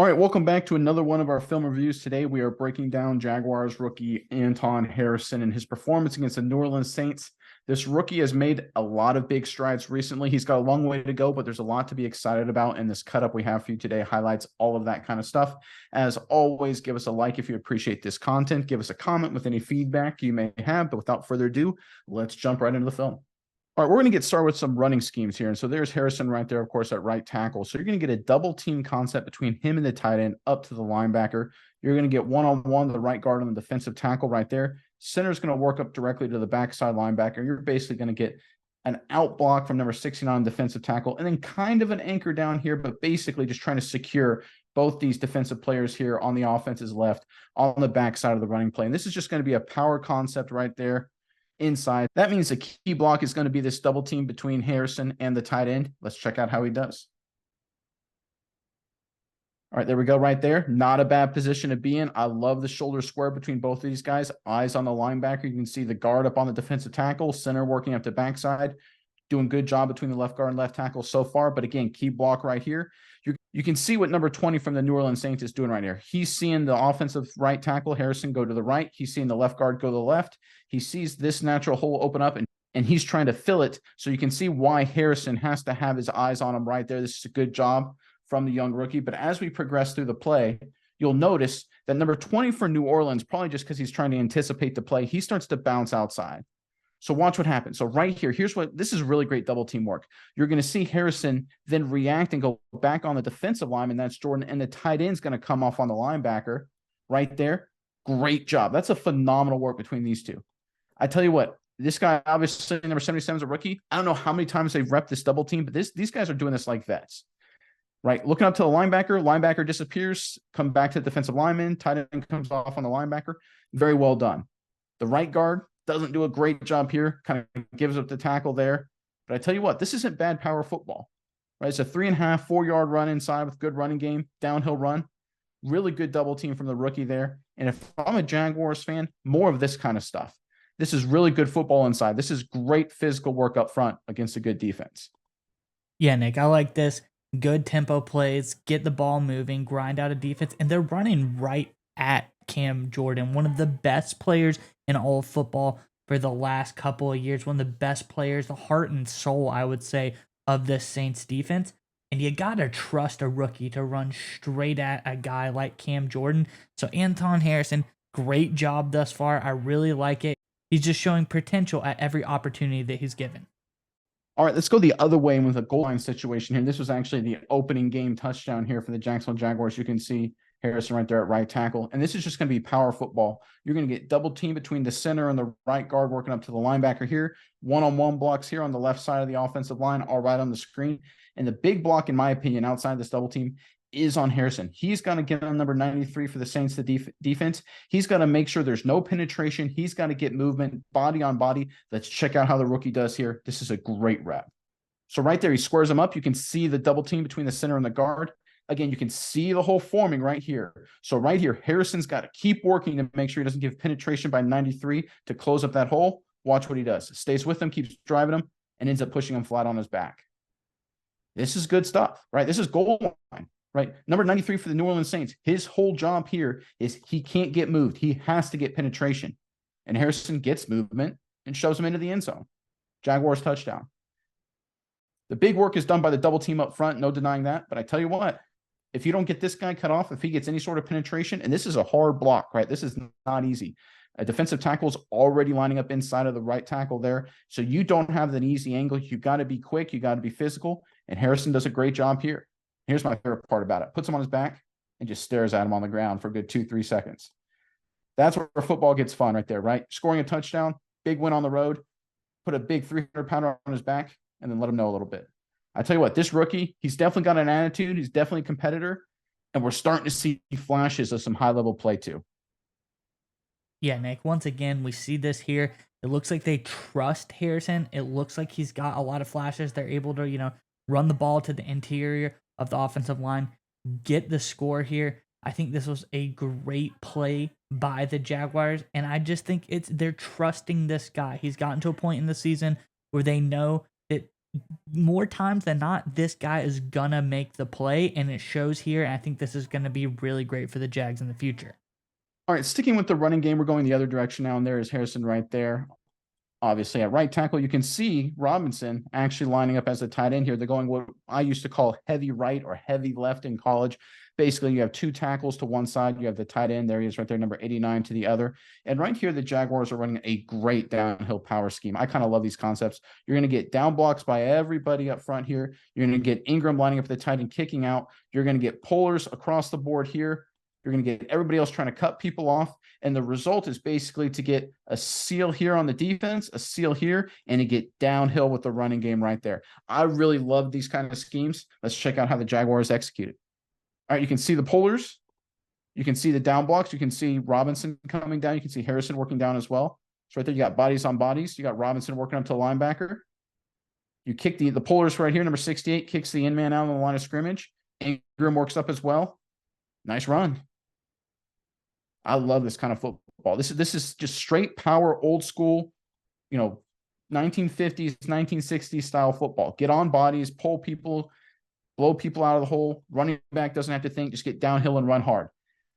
All right, welcome back to another one of our film reviews. Today we are breaking down Jaguars rookie Anton Harrison and his performance against the New Orleans Saints. This rookie has made a lot of big strides recently. He's got a long way to go, but there's a lot to be excited about, and this cut up we have for you today highlights all of that kind of stuff. As always, give us a like if you appreciate this content. Give us a comment with any feedback you may have, but without further ado, let's jump right into the film. All right, we're going to get started with some running schemes here. And so there's Harrison right there, of course, at right tackle. So you're going to get a double team concept between him and the tight end up to the linebacker. You're going to get one-on-one, the right guard on the defensive tackle right there. Center is going to work up directly to the backside linebacker. You're basically going to get an out block from number 69 defensive tackle, and then kind of an anchor down here, but basically just trying to secure both these defensive players here on the offense's left on the backside of the running play. And this is just going to be a power concept right there inside. That means the key block is going to be this double team between Harrison and the tight end. Let's check out how he does. All right, there we go right there. Not a bad position to be in. I love the shoulder square between both of these guys. Eyes on the linebacker. You can see the guard up on the defensive tackle, center working up the backside. Doing good job between the left guard and left tackle so far. But again, key block right here. You can see what number 20 from the New Orleans Saints is doing right here. He's seeing the offensive right tackle, Harrison, go to the right. He's seeing the left guard go to the left. He sees this natural hole open up, and he's trying to fill it. So you can see why Harrison has to have his eyes on him right there. This is a good job from the young rookie. But as we progress through the play, you'll notice that number 20 for New Orleans, probably just because he's trying to anticipate the play, he starts to bounce outside. So watch what happens. So right here, this is really great double team work. You're going to see Harrison then react and go back on the defensive lineman. That's Jordan. And the tight end's going to come off on the linebacker right there. Great job. That's a phenomenal work between these two. I tell you what, this guy, obviously number 77 is a rookie. I don't know how many times they've repped this double team, but these guys are doing this like vets. Right, looking up to the linebacker disappears, come back to the defensive lineman, tight end comes off on the linebacker. Very well done. The right guard doesn't do a great job here, kind of gives up the tackle there. But I tell you what, this isn't bad power football, right? It's a 3.5, 4-yard run inside with good running game, downhill run. Really good double team from the rookie there. And if I'm a Jaguars fan, more of this kind of stuff. This is really good football inside. This is great physical work up front against a good defense. Yeah, Nick, I like this. Good tempo plays, get the ball moving, grind out a defense, and they're running right at Cam Jordan, one of the best players in all of football for the last couple of years, one of the best players, the heart and soul, I would say, of the Saints defense. And you got to trust a rookie to run straight at a guy like Cam Jordan. So Anton Harrison, great job thus far. I really like it. He's just showing potential at every opportunity that he's given. All right, let's go the other way with a goal line situation here. This was actually the opening game touchdown here for the Jacksonville Jaguars. You can see Harrison right there at right tackle. And this is just going to be power football. You're going to get double team between the center and the right guard working up to the linebacker here. One-on-one blocks here on the left side of the offensive line, all right on the screen. And the big block, in my opinion, outside this double team is on Harrison. He's got to get on number 93 for the Saints, the defense. He's got to make sure there's no penetration. He's got to get movement, body on body. Let's check out how the rookie does here. This is a great rep. So right there, he squares them up. You can see the double team between the center and the guard. Again, you can see the hole forming right here. So right here, Harrison's got to keep working to make sure he doesn't give penetration by 93 to close up that hole. Watch what he does. Stays with him, keeps driving him, and ends up pushing him flat on his back. This is good stuff, right? This is goal line. Right, number 93 for the New Orleans Saints. His whole job here is he can't get moved. He has to get penetration. And Harrison gets movement and shoves him into the end zone. Jaguars touchdown. The big work is done by the double team up front, no denying that. But I tell you what, if you don't get this guy cut off, if he gets any sort of penetration, and this is a hard block, right? This is not easy. A defensive tackle is already lining up inside of the right tackle there. So you don't have an easy angle. You got to be quick. You got to be physical. And Harrison does a great job here. Here's my favorite part about it. Puts him on his back and just stares at him on the ground for a good 2-3 seconds. That's where football gets fun right there, right? Scoring a touchdown, big win on the road, put a big 300-pounder on his back, and then let him know a little bit. I tell you what, this rookie, he's definitely got an attitude. He's definitely a competitor, and we're starting to see flashes of some high-level play too. Yeah, Nick, once again, we see this here. It looks like they trust Harrison. It looks like he's got a lot of flashes. They're able to, run the ball to the interior of the offensive line, get the score here. I think this was a great play by the Jaguars, and I just think they're trusting this guy. He's gotten to a point in the season where they know that more times than not, this guy is gonna make the play, and it shows here. And I think this is gonna be really great for the Jags in the future. All right, sticking with the running game, we're going the other direction now, and there is Harrison right there. Obviously, at right tackle, you can see Robinson actually lining up as a tight end here. They're going what I used to call heavy right or heavy left in college. Basically, you have two tackles to one side. You have the tight end. There he is right there, number 89 to the other. And right here, the Jaguars are running a great downhill power scheme. I kind of love these concepts. You're going to get down blocks by everybody up front here. You're going to get Ingram lining up the tight end, kicking out. You're going to get pullers across the board here. You're going to get everybody else trying to cut people off. And the result is basically to get a seal here on the defense, a seal here, and to get downhill with the running game right there. I really love these kind of schemes. Let's check out how the Jaguars execute it. All right, you can see the pullers. You can see the down blocks. You can see Robinson coming down. You can see Harrison working down as well. So right there, you got bodies on bodies. You got Robinson working up to the linebacker. You kick the pullers right here. Number 68 kicks the in-man out on the line of scrimmage. Ingram works up as well. Nice run. I love this kind of football. This is just straight power, old school, 1950s, 1960s style football. Get on bodies, pull people, blow people out of the hole. Running back doesn't have to think, just get downhill and run hard.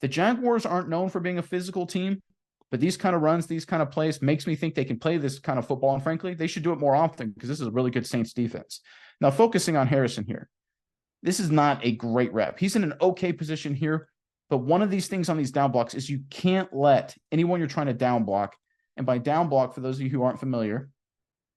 The Jaguars aren't known for being a physical team, but these kind of runs, these kind of plays makes me think they can play this kind of football. And frankly, they should do it more often because this is a really good Saints defense. Now, focusing on Harrison here. This is not a great rep. He's in an okay position here. But one of these things on these down blocks is you can't let anyone you're trying to down block, and by down block, for those of you who aren't familiar,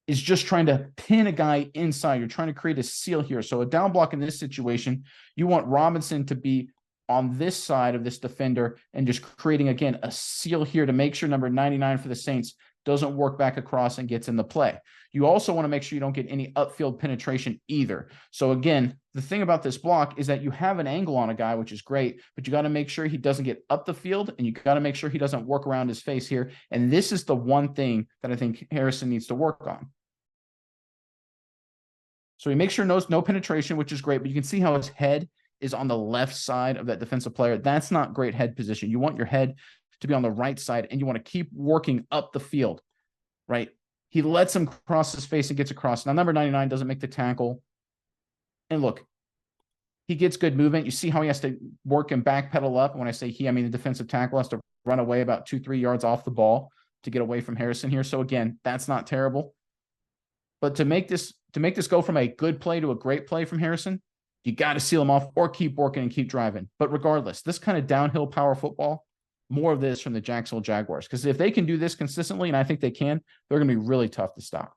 is just trying to pin a guy inside. You're trying to create a seal here. So a down block in this situation, you want Robinson to be on this side of this defender and just creating, again, a seal here to make sure number 99 for the Saints doesn't work back across and gets in the play. You also want to make sure you don't get any upfield penetration either. So again, the thing about this block is that you have an angle on a guy, which is great, but you got to make sure he doesn't get up the field, and you got to make sure he doesn't work around his face here. And this is the one thing that I think Harrison needs to work on. So he makes sure no penetration, which is great, but you can see how his head is on the left side of that defensive player. That's not great head position. You want your head to be on the right side, and you want to keep working up the field, right? He lets him cross his face and gets across. Now, number 99 doesn't make the tackle. And look, he gets good movement. You see how he has to work and backpedal up. And when I say he, I mean the defensive tackle has to run away about 2-3 yards off the ball to get away from Harrison here. So again, that's not terrible. But to make this go from a good play to a great play from Harrison, you got to seal him off or keep working and keep driving. But regardless, this kind of downhill power football, more of this from the Jacksonville Jaguars. Because if they can do this consistently, and I think they can, they're going to be really tough to stop.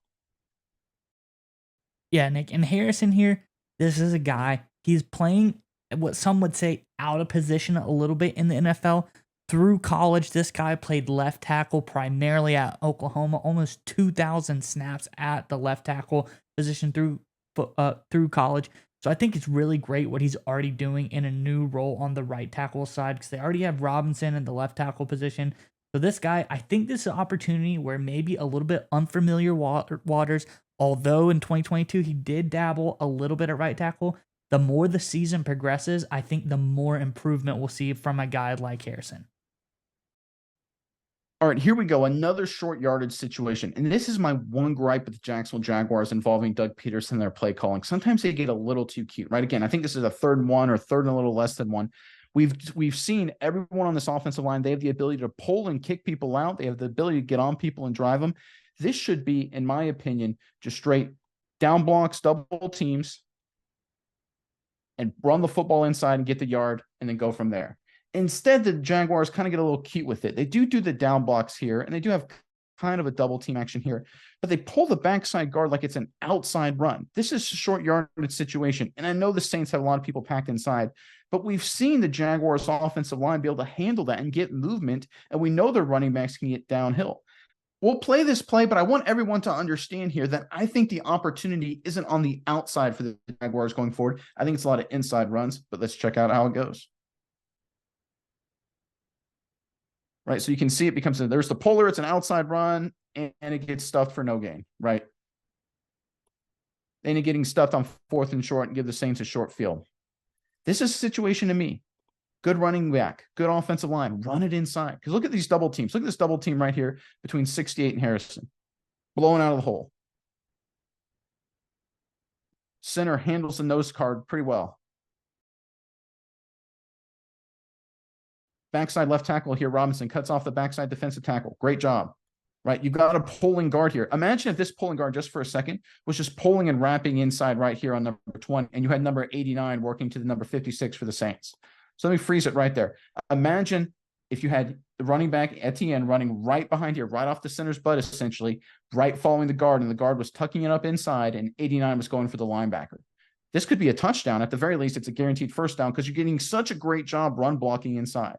Yeah, Nick. And Harrison here, this is a guy, he's playing what some would say out of position a little bit in the NFL. Through college, this guy played left tackle primarily at Oklahoma, almost 2,000 snaps at the left tackle position through college. So I think it's really great what he's already doing in a new role on the right tackle side, because they already have Robinson in the left tackle position. So this guy, I think this is an opportunity where maybe a little bit unfamiliar waters, although in 2022 he did dabble a little bit at right tackle. The more the season progresses, I think the more improvement we'll see from a guy like Harrison. All right, here we go. Another short yardage situation. And this is my one gripe with the Jacksonville Jaguars involving Doug Peterson and their play calling. Sometimes they get a little too cute, right? Again, I think this is a 3rd and 1 or 3rd and a little less than 1. We've seen everyone on this offensive line. They have the ability to pull and kick people out. They have the ability to get on people and drive them. This should be, in my opinion, just straight down blocks, double teams, and run the football inside and get the yard and then go from there. Instead, the Jaguars kind of get a little cute with it. They do the down blocks here, and they do have kind of a double team action here, but they pull the backside guard like it's an outside run. This is a short yardage situation, and I know the Saints have a lot of people packed inside, but we've seen the Jaguars offensive line be able to handle that and get movement, and we know their running backs can get downhill. We'll play this play, but I want everyone to understand here that I think the opportunity isn't on the outside for the Jaguars going forward. I think it's a lot of inside runs, but let's check out how it goes. Right, so you can see it becomes there's the puller, it's an outside run, and it gets stuffed for no gain, right? Then you're getting stuffed on 4th and short and give the Saints a short field. This is a situation to me. Good running back, good offensive line, run it inside. Because look at these double teams. Look at this double team right here between 68 and Harrison. Blowing out of the hole. Center handles the nose guard pretty well. Backside left tackle here, Robinson cuts off the backside defensive tackle. Great job, right? You got a pulling guard here. Imagine if this pulling guard, just for a second, was just pulling and wrapping inside right here on number 20, and you had number 89 working to the number 56 for the Saints. So let me freeze it right there. Imagine if you had the running back Etienne running right behind here, right off the center's butt, essentially, right following the guard, and the guard was tucking it up inside, and 89 was going for the linebacker. This could be a touchdown. At the very least, it's a guaranteed first down because you're getting such a great job run blocking inside.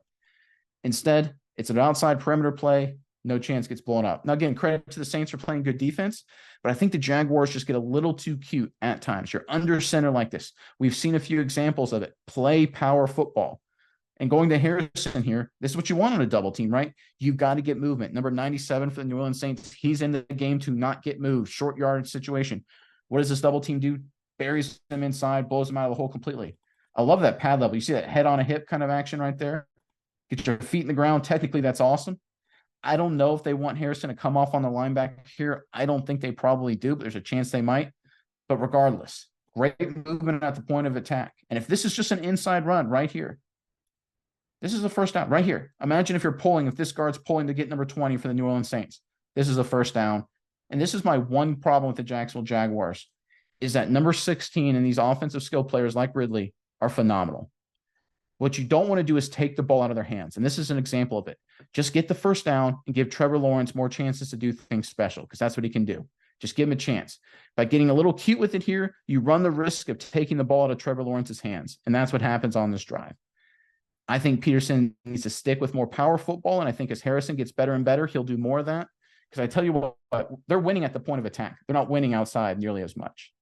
Instead, it's an outside perimeter play. No chance gets blown up. Now, again, credit to the Saints for playing good defense, but I think the Jaguars just get a little too cute at times. You're under center like this. We've seen a few examples of it. Play power football. And going to Harrison here, this is what you want on a double team, right? You've got to get movement. Number 97 for the New Orleans Saints, he's in the game to not get moved. Short yardage situation. What does this double team do? Buries him inside, blows him out of the hole completely. I love that pad level. You see that head on a hip kind of action right there? Get your feet in the ground. Technically, that's awesome. I don't know if they want Harrison to come off on the linebacker here. I don't think they probably do, but there's a chance they might. But regardless, great movement at the point of attack. And if this is just an inside run right here, this is a first down right here. Imagine if you're pulling, if this guard's pulling to get number 20 for the New Orleans Saints. This is a first down. And this is my one problem with the Jacksonville Jaguars, is that number 16 and these offensive skill players like Ridley are phenomenal. What you don't want to do is take the ball out of their hands. And this is an example of it. Just get the first down and give Trevor Lawrence more chances to do things special, because that's what he can do. Just give him a chance. By getting a little cute with it here, you run the risk of taking the ball out of Trevor Lawrence's hands. And that's what happens on this drive. I think Peterson needs to stick with more power football. And I think as Harrison gets better and better, he'll do more of that. Because I tell you what, they're winning at the point of attack. They're not winning outside nearly as much.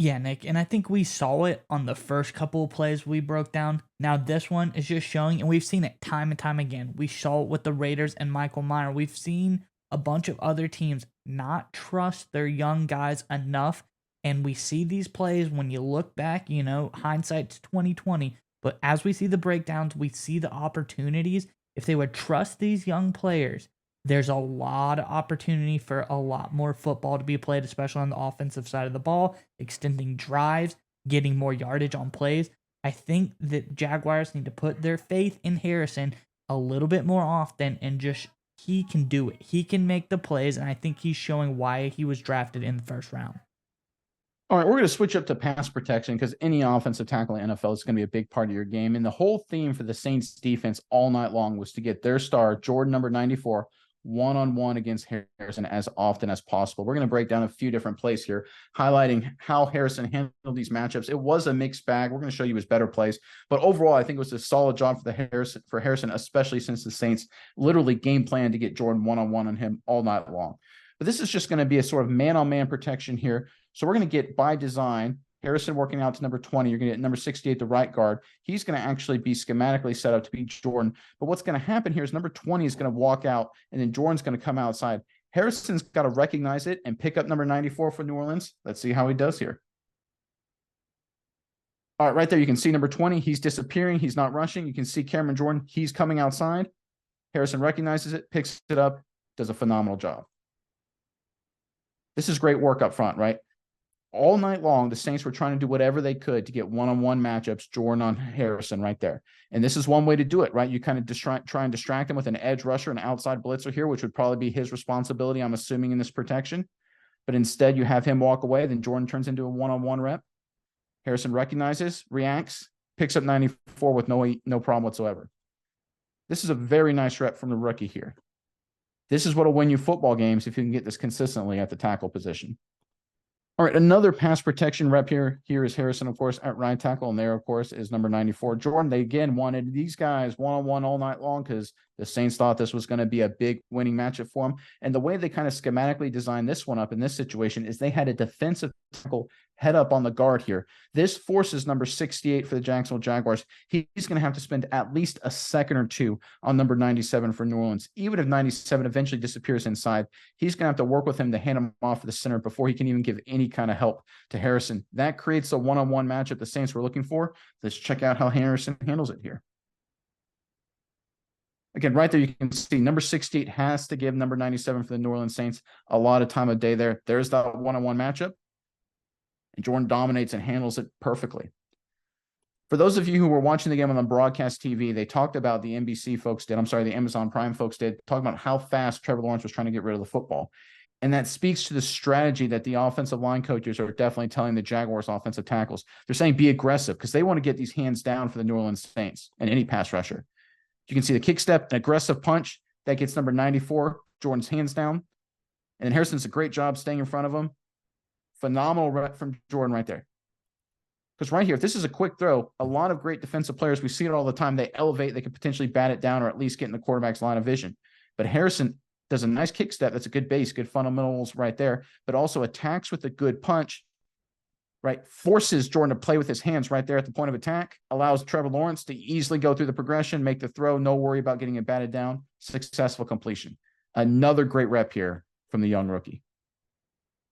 Yeah, Nick, and I think we saw it on the first couple of plays we broke down. Now this one is just showing, and we've seen it time and time again. We saw it with the Raiders and Michael Meyer. We've seen a bunch of other teams not trust their young guys enough, and we see these plays when you look back, hindsight's 2020. But as we see the breakdowns, we see the opportunities. If they would trust these young players, there's a lot of opportunity for a lot more football to be played, especially on the offensive side of the ball, extending drives, getting more yardage on plays. I think that Jaguars need to put their faith in Harrison a little bit more often, and just he can do it. He can make the plays, and I think he's showing why he was drafted in the first round. All right, we're going to switch up to pass protection because any offensive tackle in the NFL is going to be a big part of your game. And the whole theme for the Saints defense all night long was to get their star, Jordan, number 94, one-on-one against Harrison as often as possible. We're going to break down a few different plays here, highlighting how Harrison handled these matchups. It was a mixed bag. We're going to show you his better plays, but overall, I think it was a solid job for Harrison, especially since the Saints literally game planned to get Jordan one-on-one on him all night long. But this is just going to be a sort of man-on-man protection here. So we're going to get, by design, Harrison working out to number 20. You're going to get number 68, the right guard. He's going to actually be schematically set up to be Jordan. But what's going to happen here is number 20 is going to walk out, and then Jordan's going to come outside. Harrison's got to recognize it and pick up number 94 for New Orleans. Let's see how he does here. All right, right there, you can see number 20. He's disappearing. He's not rushing. You can see Cameron Jordan. He's coming outside. Harrison recognizes it, picks it up, does a phenomenal job. This is great work up front, right? All night long, the Saints were trying to do whatever they could to get one-on-one matchups, Jordan on Harrison right there. And this is one way to do it, right? You kind of try and distract him with an edge rusher, an outside blitzer here, which would probably be his responsibility, I'm assuming, in this protection. But instead, you have him walk away. Then Jordan turns into a one-on-one rep. Harrison recognizes, reacts, picks up 94 with no problem whatsoever. This is a very nice rep from the rookie here. This is what will win you football games if you can get this consistently at the tackle position. All right, another pass protection rep here. Here is Harrison, of course, at right tackle, and there, of course, is number 94, Jordan. They, again, wanted these guys one-on-one all night long because the Saints thought this was going to be a big winning matchup for them. And the way they kind of schematically designed this one up in this situation is they had a defensive tackle head up on the guard here. This forces number 68 for the Jacksonville Jaguars. He's going to have to spend at least a second or two on number 97 for New Orleans. Even if 97 eventually disappears inside, he's going to have to work with him to hand him off to the center before he can even give any kind of help to Harrison. That creates a one-on-one matchup the Saints were looking for. Let's check out how Harrison handles it here. Again, right there, you can see number 68 has to give number 97 for the New Orleans Saints a lot of time of day there. There's that one-on-one matchup. And Jordan dominates and handles it perfectly. For those of you who were watching the game on the broadcast TV, they talked about the NBC folks did. I'm sorry, the Amazon Prime folks did, talking about how fast Trevor Lawrence was trying to get rid of the football. And that speaks to the strategy that the offensive line coaches are definitely telling the Jaguars offensive tackles. They're saying be aggressive because they want to get these hands down for the New Orleans Saints and any pass rusher. You can see the kick step, an aggressive punch that gets number 94, Jordan's hands down. And then Harrison's a great job staying in front of him. Phenomenal rep from Jordan right there. Because right here, if this is a quick throw, a lot of great defensive players, we see it all the time, they elevate, they could potentially bat it down or at least get in the quarterback's line of vision. But Harrison does a nice kick step. That's a good base, good fundamentals right there, but also attacks with a good punch, right? Forces Jordan to play with his hands right there at the point of attack, allows Trevor Lawrence to easily go through the progression, make the throw, no worry about getting it batted down, successful completion. Another great rep here from the young rookie.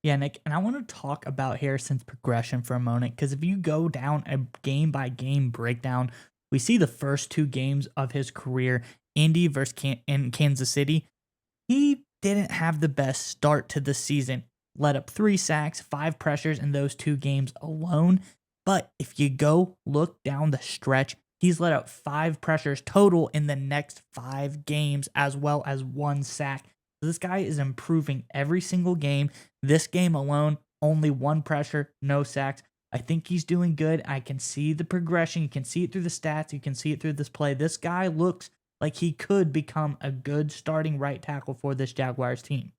Yeah, Nick, and I want to talk about Harrison's progression for a moment because if you go down a game by game breakdown, we see the first 2 games of his career, Indy versus in Kansas City. He didn't have the best start to the season. Let up 3 sacks, 5 pressures in those 2 games alone. But if you go look down the stretch, he's let up 5 pressures total in the next 5 games, as well as 1 sack. This guy is improving every single game. This game alone, only 1 pressure, no sacks. I think he's doing good. I can see the progression. You can see it through the stats. You can see it through this play. This guy looks like he could become a good starting right tackle for this Jaguars team.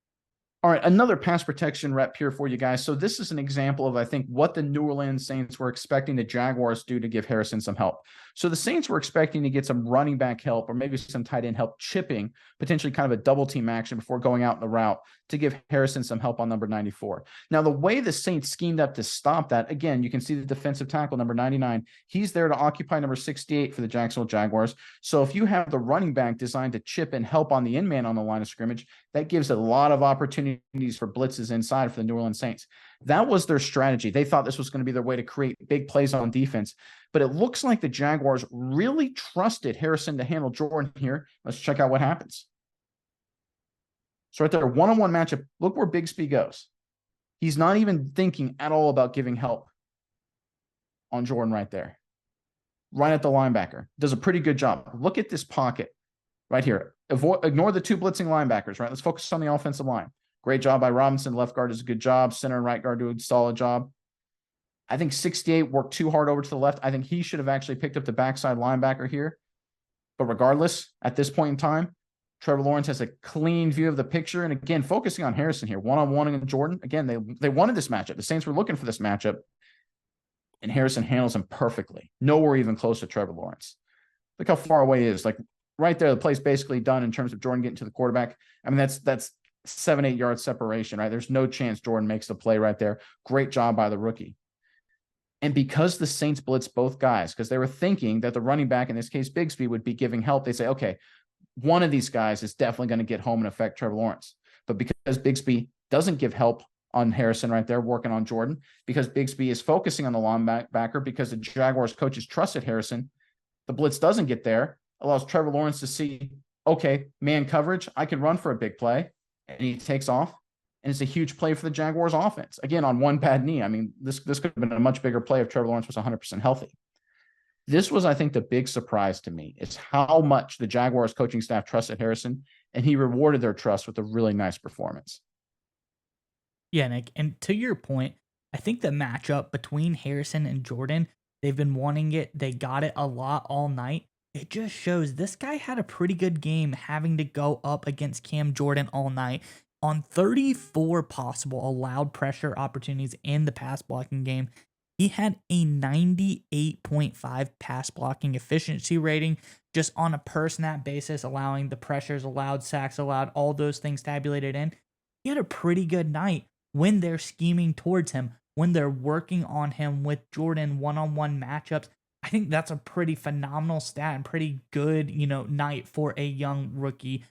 All right, another pass protection rep here for you guys. So this is an example of, I think, what the New Orleans Saints were expecting the Jaguars to do to give Harrison some help. So the Saints were expecting to get some running back help or maybe some tight end help chipping, potentially kind of a double team action before going out in the route to give Harrison some help on number 94. Now, the way the Saints schemed up to stop that, again, you can see the defensive tackle, number 99. He's there to occupy number 68 for the Jacksonville Jaguars. So if you have the running back designed to chip and help on the in man on the line of scrimmage, that gives a lot of opportunities for blitzes inside for the New Orleans Saints. That was their strategy. They thought this was going to be their way to create big plays on defense. But it looks like the Jaguars really trusted Harrison to handle Jordan here. Let's check out what happens. So right there, one-on-one matchup. Look where Bigsby goes. He's not even thinking at all about giving help on Jordan right there. Right at the linebacker. Does a pretty good job. Look at this pocket right here. Ignore the 2 blitzing linebackers, right? Let's focus on the offensive line. Great job by Robinson. Left guard does a good job. Center and right guard do a solid job. I think 68 worked too hard over to the left. I think he should have actually picked up the backside linebacker here. But regardless, at this point in time, Trevor Lawrence has a clean view of the picture. And again, focusing on Harrison here, one-on-one against Jordan. Again, they wanted this matchup. The Saints were looking for this matchup. And Harrison handles him perfectly. Nowhere even close to Trevor Lawrence. Look how far away he is. Like right there, the play's basically done in terms of Jordan getting to the quarterback. I mean, that's 7-8 yard separation, right? There's no chance Jordan makes the play right there. Great job by the rookie. And because the Saints blitzed both guys, because they were thinking that the running back, in this case, Bigsby, would be giving help, they say, okay, one of these guys is definitely going to get home and affect Trevor Lawrence. But because Bigsby doesn't give help on Harrison right there, working on Jordan, because Bigsby is focusing on the linebacker, because the Jaguars coaches trusted Harrison, the blitz doesn't get there, allows Trevor Lawrence to see, okay, man coverage, I can run for a big play, and he takes off. And it's a huge play for the Jaguars offense. Again, on one bad knee. I mean, this could have been a much bigger play if Trevor Lawrence was 100% healthy. This was, I think, the big surprise to me is how much the Jaguars coaching staff trusted Harrison, and he rewarded their trust with a really nice performance. Yeah, Nick, and to your point, I think the matchup between Harrison and Jordan, they've been wanting it. They got it a lot all night. It just shows this guy had a pretty good game having to go up against Cam Jordan all night. On 34 possible allowed pressure opportunities in the pass blocking game, he had a 98.5 pass blocking efficiency rating just on a per snap basis, allowing the pressures allowed, sacks allowed, all those things tabulated in. He had a pretty good night when they're scheming towards him, when they're working on him with Jordan one-on-one matchups. I think that's a pretty phenomenal stat and pretty good, night for a young rookie